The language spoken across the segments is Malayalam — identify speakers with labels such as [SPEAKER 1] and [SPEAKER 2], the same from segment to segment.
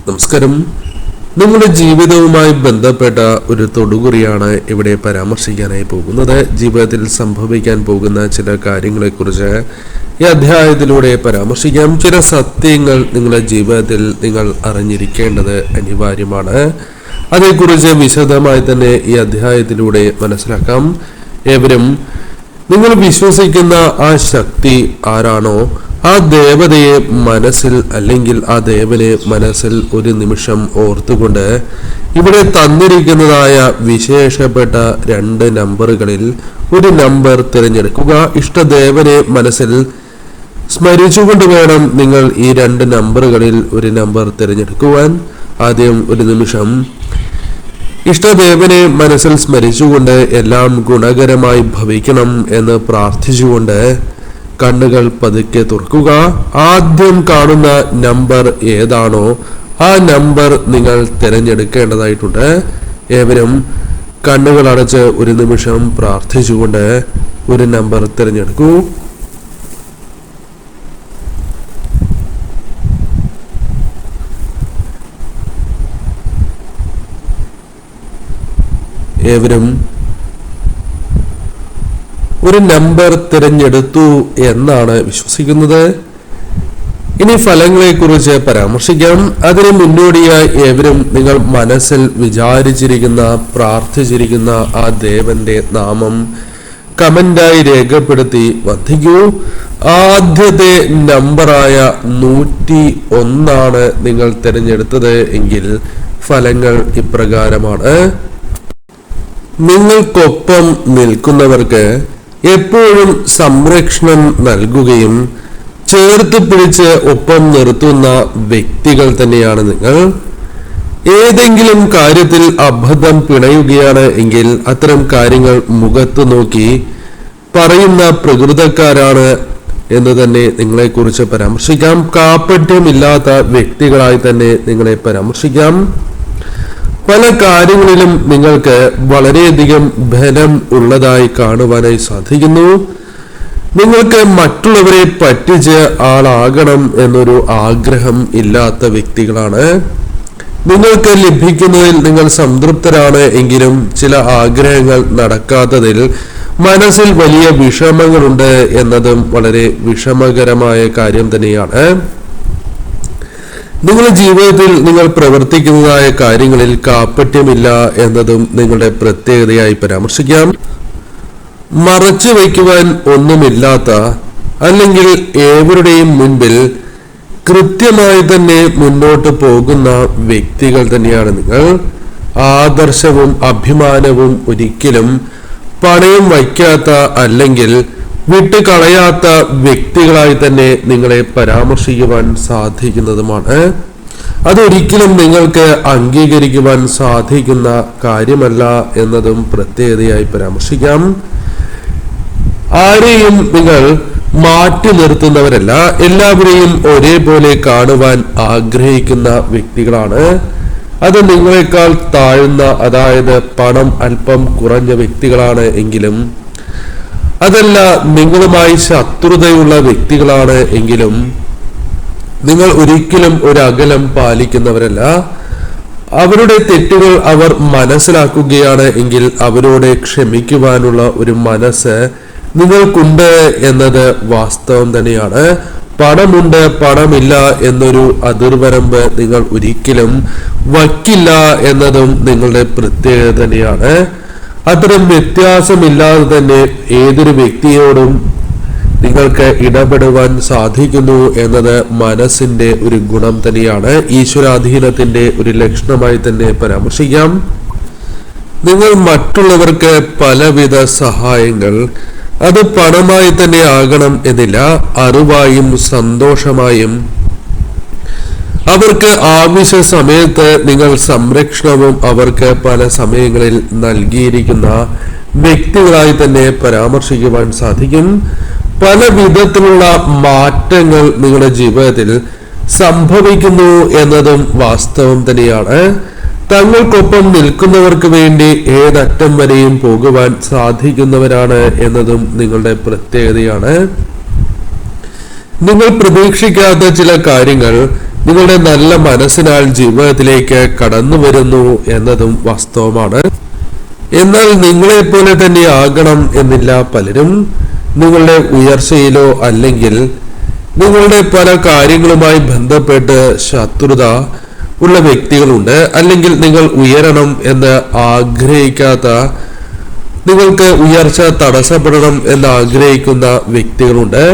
[SPEAKER 1] നമസ്കാരം. നിങ്ങളുടെ ജീവിതവുമായി ബന്ധപ്പെട്ട ഒരു തൊടുകുറിയാണ് ഇവിടെ പരാമർശിക്കാനായി പോകുന്നത്. ജീവിതത്തിൽ സംഭവിക്കാൻ പോകുന്ന ചില കാര്യങ്ങളെക്കുറിച്ച് ഈ അധ്യായത്തിലൂടെ പരാമർശിക്കാം. ചില സത്യങ്ങൾ നിങ്ങളുടെ ജീവിതത്തിൽ നിങ്ങൾ അറിഞ്ഞിരിക്കേണ്ടത് അനിവാര്യമാണ്. അതേക്കുറിച്ച് വിശദമായി തന്നെ ഈ അധ്യായത്തിലൂടെ മനസ്സിലാക്കാം. ഏവരും നിങ്ങൾ വിശ്വസിക്കുന്ന ആ ശക്തി ആരാണോ, ആ ദേവതയെ മനസ്സിൽ അല്ലെങ്കിൽ ആ ദേവനെ മനസ്സിൽ ഒരു നിമിഷം ഓർത്തുകൊണ്ട് ഇവിടെ തന്നിരിക്കുന്നതായ വിശേഷപ്പെട്ട 2 നമ്പറുകളിൽ ഒരു നമ്പർ തിരഞ്ഞെടുക്കുക. ഇഷ്ടദേവനെ മനസ്സിൽ സ്മരിച്ചുകൊണ്ട് വേണം നിങ്ങൾ ഈ 2 നമ്പറുകളിൽ ഒരു നമ്പർ തിരഞ്ഞെടുക്കുവാൻ. ആദ്യം ഒരു നിമിഷം ഇഷ്ടദേവനെ മനസ്സിൽ സ്മരിച്ചുകൊണ്ട് എല്ലാം ഗുണകരമായി ഭവിക്കണം എന്ന് പ്രാർത്ഥിച്ചുകൊണ്ട് കണ്ണുകൾ പതുക്കെ തുറക്കുക. ആദ്യം കാണുന്ന നമ്പർ ഏതാണോ ആ നമ്പർ നിങ്ങൾ തിരഞ്ഞെടുക്കേണ്ടതായിട്ടുണ്ട്. ഏവരും കണ്ണുകൾ അടച്ച് ഒരു നിമിഷം പ്രാർത്ഥിച്ചുകൊണ്ട് ഒരു നമ്പർ തിരഞ്ഞെടുക്കൂ. ഏവരും ഒരു നമ്പർ തിരഞ്ഞെടുത്തു എന്നാണ് വിശ്വസിക്കുന്നത്. ഇനി ഫലങ്ങളെ കുറിച്ച് പരാമർശിക്കാം. അതിന് മുന്നോടിയായി ഏവരും നിങ്ങൾ മനസ്സിൽ വിചാരിച്ചിരിക്കുന്ന പ്രാർത്ഥിച്ചിരിക്കുന്ന ആ ദേവന്റെ നാമം കമന്റായി രേഖപ്പെടുത്തി വധിക്കൂ. ആദ്യത്തെ നമ്പറായ 101 നിങ്ങൾ തിരഞ്ഞെടുത്തത് എങ്കിൽ ഫലങ്ങൾ ഇപ്രകാരമാണ്. നിങ്ങൾക്കൊപ്പം നിൽക്കുന്നവർക്ക് എപ്പോഴും സംരക്ഷണം നൽകുകയും ചേർത്ത് പിടിച്ച് ഒപ്പം നിർത്തുന്ന വ്യക്തികൾ തന്നെയാണ് നിങ്ങൾ. ഏതെങ്കിലും കാര്യത്തിൽ അബദ്ധം പിണയുകയാണ് എങ്കിൽ അത്തരം കാര്യങ്ങൾ മുഖത്ത് നോക്കി പറയുന്ന പ്രകൃതക്കാരാണ് എന്ന് തന്നെ നിങ്ങളെക്കുറിച്ച് പരാമർശിക്കാം. കാപട്യമില്ലാത്ത വ്യക്തികളായി തന്നെ നിങ്ങളെ പരാമർശിക്കാം. പല കാര്യങ്ങളിലും നിങ്ങൾക്ക് വളരെയധികം ബലം ഉള്ളതായി കാണുവാനായി സാധിക്കുന്നു. നിങ്ങൾക്ക് മറ്റുള്ളവരെ പറ്റിച്ച് ആളാകണം എന്നൊരു ആഗ്രഹം ഇല്ലാത്ത വ്യക്തികളാണ്. നിങ്ങൾക്ക് ലഭിക്കുന്നതിൽ നിങ്ങൾ സംതൃപ്തരാണ് എങ്കിലും ചില ആഗ്രഹങ്ങൾ നടക്കാത്തതിൽ മനസ്സിൽ വലിയ വിഷമങ്ങളുണ്ട് എന്നതും വളരെ വിഷമകരമായ കാര്യം തന്നെയാണ്. നിങ്ങളുടെ ജീവിതത്തിൽ നിങ്ങൾ പ്രവർത്തിക്കുന്നതായ കാര്യങ്ങളിൽ കാപട്യമില്ല എന്നതും നിങ്ങളുടെ പ്രത്യേകതയായി പരാമർശിക്കാം. മറച്ചു വയ്ക്കുവാൻ ഒന്നുമില്ലാത്ത അല്ലെങ്കിൽ ഏവരുടെയും മുൻപിൽ കൃത്യമായി തന്നെ മുന്നോട്ട് പോകുന്ന വ്യക്തികൾ തന്നെയാണ് നിങ്ങൾ. ആദർശവും അഭിമാനവും ഒരിക്കലും പണയം വയ്ക്കാത്ത അല്ലെങ്കിൽ വിട്ടുകളയാത്ത വ്യക്തികളായി തന്നെ നിങ്ങളെ പരാമർശിക്കുവാൻ സാധിക്കുന്നതുമാണ്. അതൊരിക്കലും നിങ്ങൾക്ക് അംഗീകരിക്കുവാൻ സാധിക്കുന്ന കാര്യമല്ല എന്നതും പ്രത്യേകതയായി പരാമർശിക്കാം. ആരെയും നിങ്ങൾ മാറ്റി നിർത്തുന്നവരല്ല, എല്ലാവരെയും ഒരേപോലെ കാണുവാൻ ആഗ്രഹിക്കുന്ന വ്യക്തികളാണ്. അത് നിങ്ങളെക്കാൾ താഴ്ന്ന, അതായത് പണം അല്പം കുറഞ്ഞ വ്യക്തികളാണ് എങ്കിലും അതല്ല നിങ്ങളുമായി ശത്രുതയുള്ള വ്യക്തികളാണ് എങ്കിലും നിങ്ങൾ ഒരിക്കലും ഒരു അകലം പാലിക്കുന്നവരല്ല. അവരുടെ തെറ്റുകൾ അവർ മനസ്സിലാക്കുകയാണ് എങ്കിൽ അവരോട് ക്ഷമിക്കുവാനുള്ള ഒരു മനസ്സ് നിങ്ങൾക്കുണ്ട് എന്നത് വാസ്തവം തന്നെയാണ്. പണമുണ്ട് പണമില്ല എന്നൊരു അതിർവരമ്പ് നിങ്ങൾ ഒരിക്കലും വയ്ക്കില്ല എന്നതും നിങ്ങളുടെ പ്രത്യേകത തന്നെയാണ്. അത്തരം വ്യത്യാസമില്ലാതെ തന്നെ ഏതൊരു വ്യക്തിയോടും നിങ്ങൾക്ക് ഇടപെടുവാൻ സാധിക്കുന്നു എന്നത് മനസ്സിന്റെ ഒരു ഗുണം തന്നെയാണ്. ഈശ്വരാധീനത്തിന്റെ ഒരു ലക്ഷണമായി തന്നെ പരാമർശിക്കാം. നിങ്ങൾ മറ്റുള്ളവർക്ക് പലവിധ സഹായങ്ങൾ, അത് പണമായി തന്നെ ആകണം എന്നില്ല, അറിവായും സന്തോഷമായും അവർക്ക് ആവശ്യ സമയത്ത് നിങ്ങൾ സംരക്ഷണവും അവർക്ക് പല സമയങ്ങളിൽ നൽകിയിരിക്കുന്ന വ്യക്തികളായി തന്നെ പരാമർശിക്കുവാൻ സാധിക്കും. പല വിധത്തിലുള്ള മാറ്റങ്ങൾ നിങ്ങളുടെ ജീവിതത്തിൽ സംഭവിക്കുന്നു എന്നതും വാസ്തവം തന്നെയാണ്. തങ്ങൾക്കൊപ്പം നിൽക്കുന്നവർക്ക് വേണ്ടി ഏതറ്റം വരെയും പോകുവാൻ സാധിക്കുന്നവരാണ് എന്നതും നിങ്ങളുടെ പ്രത്യേകതയാണ്. നിങ്ങൾ പ്രതീക്ഷിക്കാത്ത ചില കാര്യങ്ങൾ നിങ്ങളുടെ നല്ല മനസ്സിനാൽ ജീവിതത്തിലേക്ക് കടന്നു വരുന്നു എന്നതും വാസ്തവമാണ്. എന്നാൽ നിങ്ങളെ പോലെ തന്നെ ആകണം എന്നില്ല പലരും. നിങ്ങളുടെ ഉയർച്ചയിലോ അല്ലെങ്കിൽ നിങ്ങളുടെ പല കാര്യങ്ങളുമായി ബന്ധപ്പെട്ട് ശത്രുത ഉള്ള വ്യക്തികളുണ്ട്. അല്ലെങ്കിൽ നിങ്ങൾ ഉയരണം എന്ന് ആഗ്രഹിക്കാത്ത, നിങ്ങൾക്ക് ഉയർച്ച തടസ്സപ്പെടണം എന്ന് ആഗ്രഹിക്കുന്ന വ്യക്തികളുണ്ട്.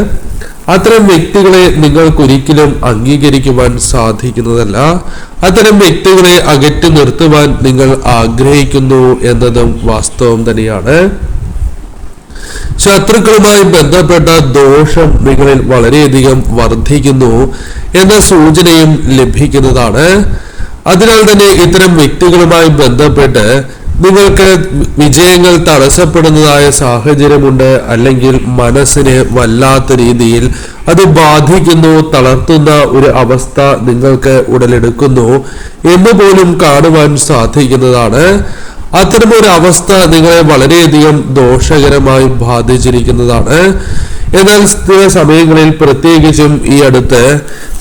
[SPEAKER 1] അത്തരം വ്യക്തികളെ നിങ്ങൾക്കൊരിക്കലും അംഗീകരിക്കുവാൻ സാധിക്കുന്നതല്ല. അത്തരം വ്യക്തികളെ അകറ്റി നിർത്തുവാൻ നിങ്ങൾ ആഗ്രഹിക്കുന്നു എന്നതും വാസ്തവം തന്നെയാണ്. ശത്രുക്കളുമായി ബന്ധപ്പെട്ട ദോഷം നിങ്ങളിൽ വളരെയധികം വർദ്ധിക്കുന്നു എന്ന സൂചനയും ലഭിക്കുന്നതാണ്. അതിനാൽ തന്നെ ഇത്തരം വ്യക്തികളുമായി ബന്ധപ്പെട്ട് നിങ്ങൾക്ക് വിജയങ്ങൾ തടസ്സപ്പെടുന്നതായ സാഹചര്യമുണ്ട്. അല്ലെങ്കിൽ മനസ്സിനെ വല്ലാത്ത രീതിയിൽ അത് ബാധിക്കുന്നു, തളർത്തുന്ന ഒരു അവസ്ഥ നിങ്ങൾക്ക് ഉടലെടുക്കുന്നു എന്ന് പോലും കാണുവാൻ സാധിക്കുന്നതാണ്. അത്തരമൊരു അവസ്ഥ നിങ്ങളെ വളരെയധികം ദോഷകരമായി ബാധിച്ചിരിക്കുന്നതാണ്. എന്നാൽ ചില സമയങ്ങളിൽ, പ്രത്യേകിച്ചും ഈ അടുത്ത്,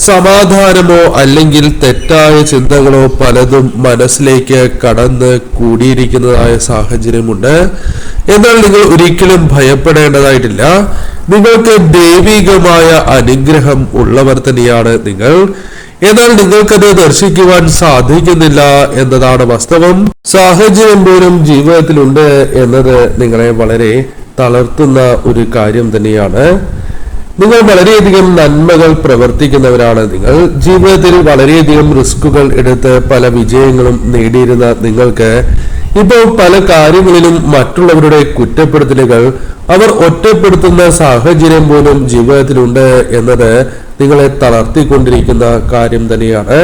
[SPEAKER 1] സമാധാനമോ അല്ലെങ്കിൽ തെറ്റായ ചിന്തകളോ പലതും മനസ്സിലേക്ക് കടന്ന് കൂടിയിരിക്കുന്നതായ സാഹചര്യമുണ്ട്. എന്നാൽ നിങ്ങൾ ഒരിക്കലും ഭയപ്പെടേണ്ടതായിട്ടില്ല. നിങ്ങൾക്ക് ദൈവികമായ അനുഗ്രഹം ഉള്ളവർ തന്നെയാണ് നിങ്ങൾ. എന്നാൽ നിങ്ങൾക്കത് ദർശിക്കുവാൻ സാധിക്കുന്നില്ല എന്നതാണ് വാസ്തവം. സാഹചര്യം പോലും ജീവിതത്തിലുണ്ട് എന്നത് നിങ്ങളെ വളരെ തളർത്തുന്ന ഒരു കാര്യം തന്നെയാണ്. നിങ്ങൾ വളരെയധികം നന്മകൾ പ്രവർത്തിക്കുന്നവരാണ്. നിങ്ങൾ ജീവിതത്തിൽ വളരെയധികം റിസ്കുകൾ എടുത്ത് പല വിജയങ്ങളും നേടിയിരുന്ന നിങ്ങൾക്ക് ഇപ്പോൾ പല കാര്യങ്ങളിലും മറ്റുള്ളവരുടെ കുറ്റപ്പെടുത്തലുകൾ, അവർ ഒറ്റപ്പെടുത്തുന്ന സാഹചര്യം പോലും ജീവിതത്തിലുണ്ട് എന്നത് നിങ്ങളെ തളർത്തിക്കൊണ്ടിരിക്കുന്ന കാര്യം തന്നെയാണ്.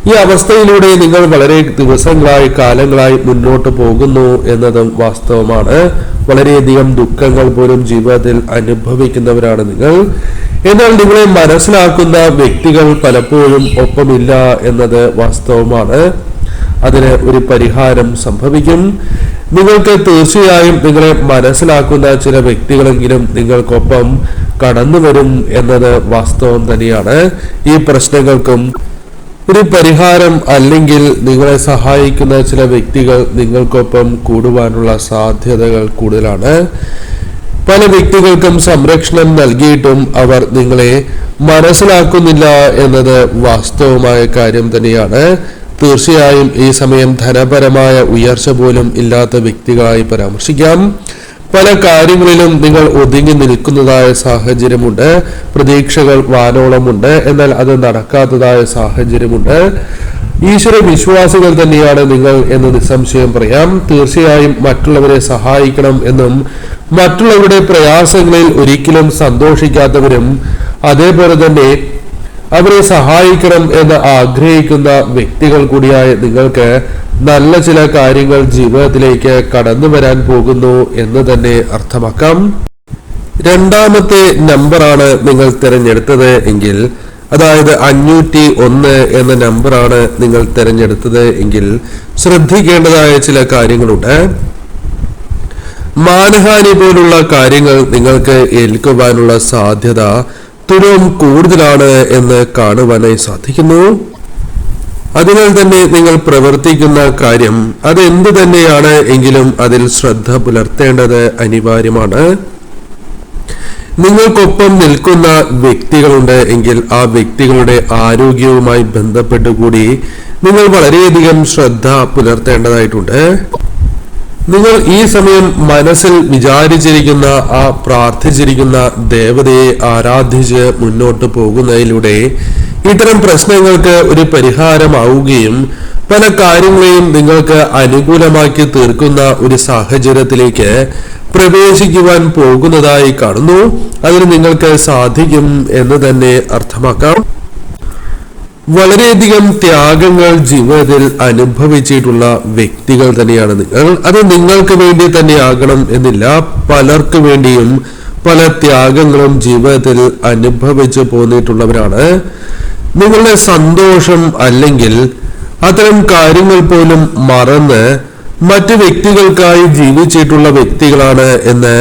[SPEAKER 1] ഈ അവസ്ഥയിലൂടെ നിങ്ങൾ വളരെ ദിവസങ്ങളായി, കാലങ്ങളായി മുന്നോട്ട് പോകുന്നു എന്നതും വാസ്തവമാണ്. വളരെയധികം ദുഃഖങ്ങൾ പോലും ജീവിതത്തിൽ അനുഭവിക്കുന്നവരാണ് നിങ്ങൾ. എന്നാൽ നിങ്ങളെ മനസ്സിലാക്കുന്ന വ്യക്തികൾ പലപ്പോഴും ഒപ്പമില്ല എന്നത് വാസ്തവമാണ്. അതിന് ഒരു പരിഹാരം സംഭവിക്കും. നിങ്ങൾക്ക് തീർച്ചയായും നിങ്ങളെ മനസ്സിലാക്കുന്ന ചില വ്യക്തികളെങ്കിലും നിങ്ങൾക്കൊപ്പം കടന്നു വരും എന്നത് വാസ്തവം തന്നെയാണ്. ഈ പ്രശ്നങ്ങൾക്കും ഒരു പരിഹാരം അല്ലെങ്കിൽ നിങ്ങളെ സഹായിക്കുന്ന ചില വ്യക്തികൾ നിങ്ങൾക്കൊപ്പം കൂടുവാനുള്ള സാധ്യതകൾ കൂടുതലാണ്. പല വ്യക്തികൾക്കും സംരക്ഷണം നൽകിയിട്ടും അവർ നിങ്ങളെ മനസ്സിലാക്കുന്നില്ല എന്നത് വാസ്തവമായ കാര്യം തന്നെയാണ്. തീർച്ചയായും ഈ സമയം ധനപരമായ ഉയർച്ച പോലും ഇല്ലാത്ത വ്യക്തികളായി പരാമർശിക്കാം. പല കാര്യങ്ങളിലും നിങ്ങൾ ഒതുങ്ങി നിൽക്കുന്നതായ സാഹചര്യമുണ്ട്. പ്രതീക്ഷകൾ വാനോളമുണ്ട്, എന്നാൽ അത് നടക്കാത്തതായ സാഹചര്യമുണ്ട്. ഈശ്വര വിശ്വാസികൾ തന്നെയാണ് നിങ്ങൾ എന്ന് നിസ്സംശയം പറയാം. തീർച്ചയായും മറ്റുള്ളവരെ സഹായിക്കണം എന്നും മറ്റുള്ളവരുടെ പ്രയാസങ്ങളിൽ ഒരിക്കലും സന്തോഷിക്കാത്തവരും അതേപോലെ തന്നെ അവരെ സഹായിക്കണം എന്ന് ആഗ്രഹിക്കുന്ന വ്യക്തികൾ കൂടിയായ നിങ്ങൾക്ക് നല്ല ചില കാര്യങ്ങൾ ജീവിതത്തിലേക്ക് കടന്നു വരാൻ പോകുന്നു എന്ന് തന്നെ അർത്ഥമാക്കാം. രണ്ടാമത്തെ നമ്പറാണ് നിങ്ങൾ തിരഞ്ഞെടുത്തത് എങ്കിൽ, അതായത് 501 എന്ന നമ്പറാണ് നിങ്ങൾ തിരഞ്ഞെടുത്തത് എങ്കിൽ ശ്രദ്ധിക്കേണ്ടതായ ചില കാര്യങ്ങളുണ്ട്. മാനഹാനി പോലുള്ള കാര്യങ്ങൾ നിങ്ങൾക്ക് ഏൽക്കുവാനുള്ള സാധ്യത തുലവും കൂടുതലാണ് എന്ന് കാണുവാനായി സാധിക്കുന്നു. അതിനാൽ തന്നെ നിങ്ങൾ പ്രവർത്തിക്കുന്ന കാര്യം അതെന്ത് തന്നെയാണ് എങ്കിലും അതിൽ ശ്രദ്ധ പുലർത്തേണ്ടത് അനിവാര്യമാണ്. നിങ്ങൾക്കൊപ്പം നിൽക്കുന്ന വ്യക്തികളുണ്ട് എങ്കിൽ ആ വ്യക്തികളുടെ ആരോഗ്യവുമായി ബന്ധപ്പെട്ടുകൂടി നിങ്ങൾ വളരെയധികം ശ്രദ്ധ പുലർത്തേണ്ടതായിട്ടുണ്ട്. നിങ്ങൾ ഈ സമയം മനസ്സിൽ വിചാരിച്ചിരിക്കുന്ന, ആ പ്രാർത്ഥിച്ചിരിക്കുന്ന ദേവതയെ ആരാധിച്ച് മുന്നോട്ട് പോകുന്നതിലൂടെ ഇത്തരം പ്രശ്നങ്ങൾക്ക് ഒരു പരിഹാരമാവുകയും പല കാര്യങ്ങളെയും നിങ്ങൾക്ക് അനുകൂലമാക്കി തീർക്കുന്ന ഒരു സാഹചര്യത്തിലേക്ക് പ്രവേശിക്കുവാൻ പോകുന്നതായി കാണുന്നു. അതിന് നിങ്ങൾക്ക് സാധിക്കും എന്ന് തന്നെ അർത്ഥമാക്കാം. വളരെയധികം ത്യാഗങ്ങൾ ജീവിതത്തിൽ അനുഭവിച്ചിട്ടുള്ള വ്യക്തികൾ തന്നെയാണ് നിങ്ങൾ. അത് നിങ്ങൾക്ക് വേണ്ടി തന്നെ ആകണം എന്നില്ല. പലർക്കു വേണ്ടിയും പല ത്യാഗങ്ങളും ജീവിതത്തിൽ അനുഭവിച്ചു പോന്നിട്ടുള്ളവരാണ്. നിങ്ങളുടെ സന്തോഷം അല്ലെങ്കിൽ അത്തരം കാര്യങ്ങൾ പോലും മറന്ന് മറ്റു വ്യക്തികൾക്കായി ജീവിച്ചിട്ടുള്ള വ്യക്തികളാണ് എന്ന്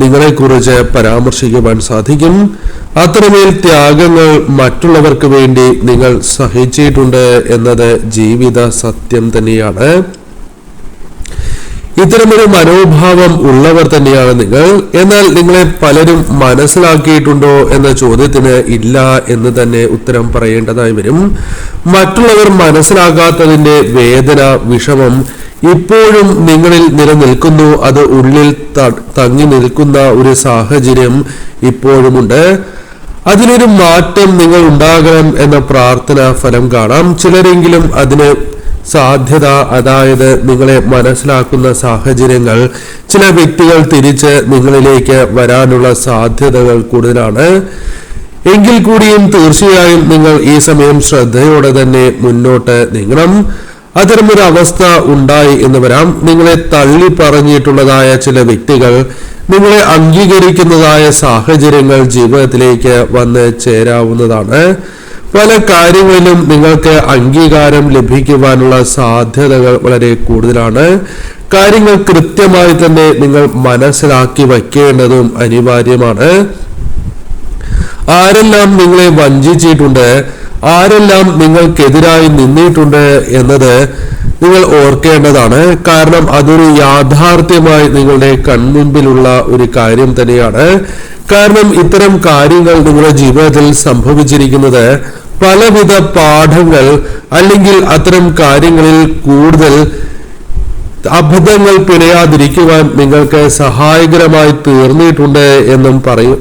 [SPEAKER 1] നിങ്ങളെക്കുറിച്ച് പരാമർശിക്കുവാൻ സാധിക്കും. അത്രമേൽ ത്യാഗങ്ങൾ മറ്റുള്ളവർക്ക് വേണ്ടി നിങ്ങൾ സഹിച്ചിട്ടുണ്ട് എന്നത് ജീവിത സത്യം തന്നെയാണ്. ഇത്തരമൊരു മനോഭാവം ഉള്ളവർ തന്നെയാണ് നിങ്ങൾ. എന്നാൽ നിങ്ങളെ പലരും മനസ്സിലാക്കിയിട്ടുണ്ടോ എന്ന ചോദ്യത്തിന് ഇല്ല എന്ന് തന്നെ ഉത്തരം പറയേണ്ടതായി വരും. മറ്റുള്ളവർ മനസ്സിലാക്കാത്തതിന്റെ വേദന, വിഷമം ഇപ്പോഴും നിങ്ങളിൽ നിലനിൽക്കുന്നു. അത് ഉള്ളിൽ തങ്ങി നിൽക്കുന്ന ഒരു സാഹചര്യം ഇപ്പോഴുമുണ്ട്. അതിനൊരു മാറ്റം നിങ്ങൾ ഉണ്ടാകണം എന്ന പ്രാർത്ഥന ഫലം കാണാം. ചിലരെങ്കിലും അതിന് സാധ്യത, അതായത് നിങ്ങളെ മനസ്സിലാക്കുന്ന സാഹചര്യങ്ങൾ, ചില വ്യക്തികൾ തിരിച്ച് നിങ്ങളിലേക്ക് വരാനുള്ള സാധ്യതകൾ കൂടുതലാണ്. എങ്കിൽ കൂടിയും തീർച്ചയായും നിങ്ങൾ ഈ സമയം ശ്രദ്ധയോടെ തന്നെ മുന്നോട്ട് നീങ്ങണം. അത്തരമൊരു അവസ്ഥ ഉണ്ടായി എന്ന് വരാം. നിങ്ങളെ തള്ളി പറഞ്ഞിട്ടുള്ളതായ ചില വ്യക്തികൾ നിങ്ങളെ അംഗീകരിക്കുന്നതായ സാഹചര്യങ്ങൾ ജീവിതത്തിലേക്ക് വന്ന് ചേരാവുന്നതാണ്. പല കാര്യങ്ങളിലും നിങ്ങൾക്ക് അംഗീകാരം ലഭിക്കുവാനുള്ള സാധ്യതകൾ വളരെ കൂടുതലാണ്. കാര്യങ്ങൾ കൃത്യമായി തന്നെ നിങ്ങൾ മനസ്സിലാക്കി വയ്ക്കേണ്ടതും അനിവാര്യമാണ്. ആരെല്ലാം നിങ്ങളെ വഞ്ചിച്ചിട്ടുണ്ട്, ആരെല്ലാം നിങ്ങൾക്കെതിരായി നിന്നിട്ടുണ്ട് എന്നത് നിങ്ങൾ ഓർക്കേണ്ടതാണ്. കാരണം അതൊരു യാഥാർത്ഥ്യമായി നിങ്ങളുടെ കൺമുൻപിലുള്ള ഒരു കാര്യം തന്നെയാണ്. കാരണം ഇത്തരം കാര്യങ്ങൾ നിങ്ങളുടെ ജീവിതത്തിൽ സംഭവിച്ചിരിക്കുന്നത് പലവിധ പാഠങ്ങൾ, അല്ലെങ്കിൽ അത്തരം കാര്യങ്ങളിൽ കൂടുതൽ അബദ്ധങ്ങൾ പിഴയാതിരിക്കുവാൻ നിങ്ങൾക്ക് സഹായകരമായി തീർന്നിട്ടുണ്ട് എന്നും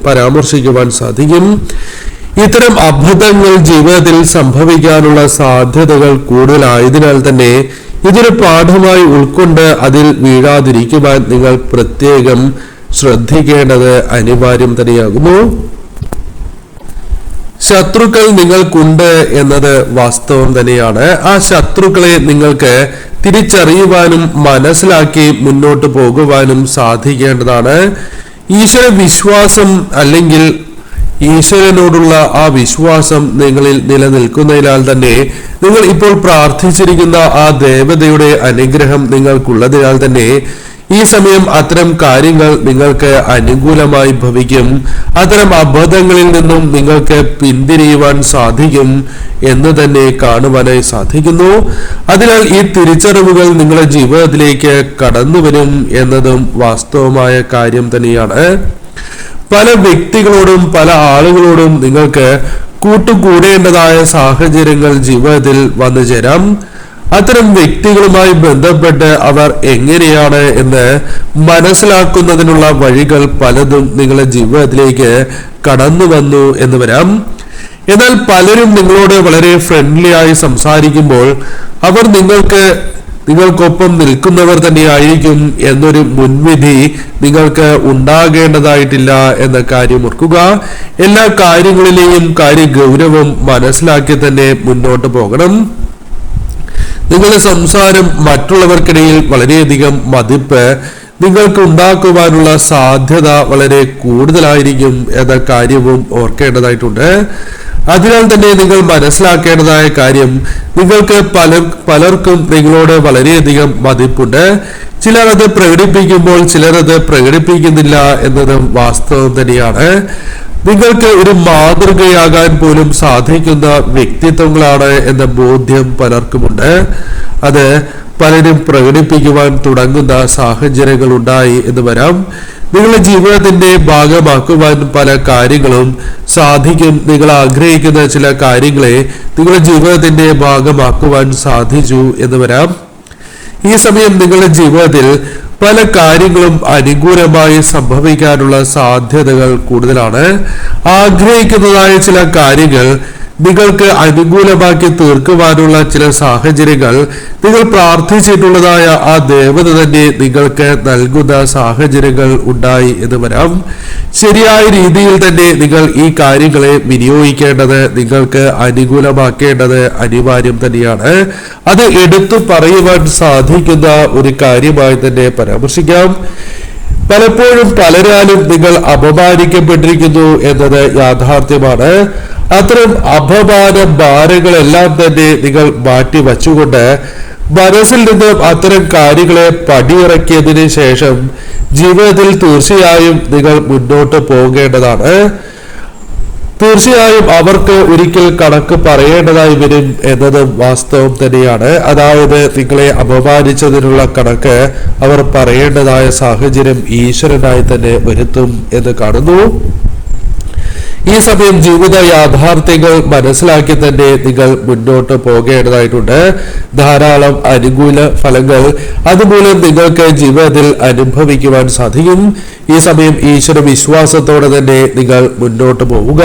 [SPEAKER 1] പരാമർശിക്കുവാൻ സാധിക്കും. ഇത്തരം അബദ്ധങ്ങൾ ജീവിതത്തിൽ സംഭവിക്കാനുള്ള സാധ്യതകൾ കൂടുതലായതിനാൽ തന്നെ ഇതൊരു പാഠമായി ഉൾക്കൊണ്ട് അതിൽ വീഴാതിരിക്കുവാൻ നിങ്ങൾ പ്രത്യേകം ശ്രദ്ധിക്കേണ്ടത് അനിവാര്യം തന്നെയാകുന്നു. ശത്രുക്കൾ നിങ്ങൾക്കുണ്ട് എന്നത് വാസ്തവം തന്നെയാണ്. ആ ശത്രുക്കളെ നിങ്ങൾക്ക് തിരിച്ചറിയുവാനും മനസ്സിലാക്കി മുന്നോട്ട് പോകുവാനും സാധിക്കേണ്ടതാണ്. ഈശ്വര വിശ്വാസം, അല്ലെങ്കിൽ ഈശ്വരനോടുള്ള ആ വിശ്വാസം നിങ്ങളിൽ നിലനിൽക്കുന്നതിനാൽ തന്നെ നിങ്ങൾ ഇപ്പോൾ പ്രാർത്ഥിച്ചിരിക്കുന്ന ആ ദേവതയുടെ അനുഗ്രഹം നിങ്ങൾക്കുള്ളതിനാൽ തന്നെ ഈ സമയം അത്തരം കാര്യങ്ങൾ നിങ്ങൾക്ക് അനുകൂലമായി ഭവിക്കും. അത്തരം അബദ്ധങ്ങളിൽ നിന്നും നിങ്ങൾക്ക് പിന്തിരിയുവാൻ സാധിക്കും എന്ന് തന്നെ കാണുവാനായി സാധിക്കുന്നു. അതിനാൽ ഈ തിരിച്ചറിവുകൾ നിങ്ങളുടെ ജീവിതത്തിലേക്ക് കടന്നു വരും എന്നതും വാസ്തവമായ കാര്യം തന്നെയാണ്. പല വ്യക്തികളോടും പല ആളുകളോടും നിങ്ങൾക്ക് കൂട്ടുകൂടേണ്ടതായ സാഹചര്യങ്ങൾ ജീവിതത്തിൽ വന്നു ചേരാം. അത്തരം വ്യക്തികളുമായി ബന്ധപ്പെട്ട് അവർ എങ്ങനെയാണ് എന്ന് മനസ്സിലാക്കുന്നതിനുള്ള വഴികൾ പലതും നിങ്ങളുടെ ജീവിതത്തിലേക്ക് കടന്നു വന്നു എന്ന് വരാം. എന്നാൽ പലരും നിങ്ങളോട് വളരെ ഫ്രണ്ട്ലി ആയി സംസാരിക്കുമ്പോൾ അവർ നിങ്ങൾക്കൊപ്പം നിൽക്കുന്നവർ തന്നെയായിരിക്കും എന്നൊരു മുൻവിധി നിങ്ങൾക്ക് ഉണ്ടാകേണ്ടതായിട്ടില്ല എന്ന കാര്യം ഓർക്കുക. എല്ലാ കാര്യങ്ങളിലെയും ഗൗരവം മനസ്സിലാക്കി തന്നെ മുന്നോട്ട് പോകണം. നിങ്ങളുടെ സംസാരം മറ്റുള്ളവർക്കിടയിൽ വളരെയധികം മതിപ്പ് നിങ്ങൾക്ക് ഉണ്ടാക്കുവാനുള്ള സാധ്യത വളരെ കൂടുതലായിരിക്കും എന്ന കാര്യവും ഓർക്കേണ്ടതായിട്ടുണ്ട്. അതിനാൽ തന്നെ നിങ്ങൾ മനസ്സിലാക്കേണ്ടതായ കാര്യം, നിങ്ങൾക്ക് പലർക്കും നിങ്ങളോട് വളരെയധികം മതിപ്പുണ്ട്. ചിലർ അത് പ്രകടിപ്പിക്കുമ്പോൾ ചിലർ അത് പ്രകടിപ്പിക്കുന്നില്ല എന്നതും വാസ്തവം തന്നെയാണ്. നിങ്ങൾക്ക് ഒരു മാതൃകയാകാൻ പോലും സാധിക്കുന്ന വ്യക്തിത്വങ്ങളാണ് എന്ന ബോധ്യം പലർക്കുമുണ്ട്. അത് പലരും പ്രകടിപ്പിക്കുവാൻ തുടങ്ങുന്ന സാഹചര്യങ്ങൾ ഉണ്ടായി എന്ന് വരാം. നിങ്ങളുടെ ജീവിതത്തിന്റെ ഭാഗമാക്കുവാൻ പല കാര്യങ്ങളും സാധിക്കും. നിങ്ങൾ ആഗ്രഹിക്കുന്ന ചില കാര്യങ്ങളെ നിങ്ങളുടെ ജീവിതത്തിന്റെ ഭാഗമാക്കുവാൻ സാധിച്ചു എന്ന് വരാം. ഈ സമയം നിങ്ങളുടെ ജീവിതത്തിൽ പല കാര്യങ്ങളും അനുകൂലമായി സംഭവിക്കാനുള്ള സാധ്യതകൾ കൂടുതലാണ്. ആഗ്രഹിക്കുന്നതായ ചില കാര്യങ്ങൾ നിങ്ങൾക്ക് അനുകൂലമാക്കി തീർക്കുവാനുള്ള ചില സാഹചര്യങ്ങൾ നിങ്ങൾ പ്രാർത്ഥിച്ചിട്ടുള്ളതായ ആ ദേവത തന്നെ നിങ്ങൾക്ക് നൽകുന്ന സാഹചര്യങ്ങൾ ഉണ്ടായി എന്ന് വരാം. ശരിയായ രീതിയിൽ തന്നെ നിങ്ങൾ ഈ കാര്യങ്ങളെ വിനിയോഗിക്കേണ്ടത്, നിങ്ങൾക്ക് അനുകൂലമാക്കേണ്ടത് അനിവാര്യം തന്നെയാണ്. അത് എടുത്തു പറയുവാൻ സാധിക്കുന്ന ഒരു കാര്യമായി തന്നെ പരാമർശിക്കാം. പലപ്പോഴും പലരാലും നിങ്ങൾ അപമാനിക്കപ്പെട്ടിരിക്കുന്നു എന്നത് യാഥാർത്ഥ്യമാണ്. അത്തരം അപമാന ഭാരങ്ങളെല്ലാം തന്നെ നിങ്ങൾ മാറ്റി വച്ചുകൊണ്ട് മനസ്സിൽ നിന്നും അത്തരം കാര്യങ്ങളെ പടിയിറക്കിയതിനു ശേഷം ജീവിതത്തിൽ തീർച്ചയായും നിങ്ങൾ മുന്നോട്ട് പോകേണ്ടതാണ്. തീർച്ചയായും അവർക്ക് ഒരിക്കൽ കണക്ക് പറയേണ്ടതായി വരും എന്നതും വാസ്തവം തന്നെയാണ്. അതായത് നിങ്ങളെ അപമാനിച്ചതിനുള്ള കണക്ക് അവർ പറയേണ്ടതായ സാഹചര്യം ഈശ്വരനായി തന്നെ വരുത്തും എന്ന് കാണുന്നു. ഈ സമയം ജീവിത യാഥാർത്ഥ്യങ്ങൾ മനസ്സിലാക്കി തന്നെ നിങ്ങൾ മുന്നോട്ട് പോകേണ്ടതായിട്ടുണ്ട്. ധാരാളം അനുകൂല ഫലങ്ങൾ അതുമൂലം നിങ്ങൾക്ക് ജീവിതത്തിൽ അനുഭവിക്കുവാൻ സാധിക്കും. ഈ സമയം ഈശ്വര വിശ്വാസത്തോടെ തന്നെ നിങ്ങൾ മുന്നോട്ട് പോവുക.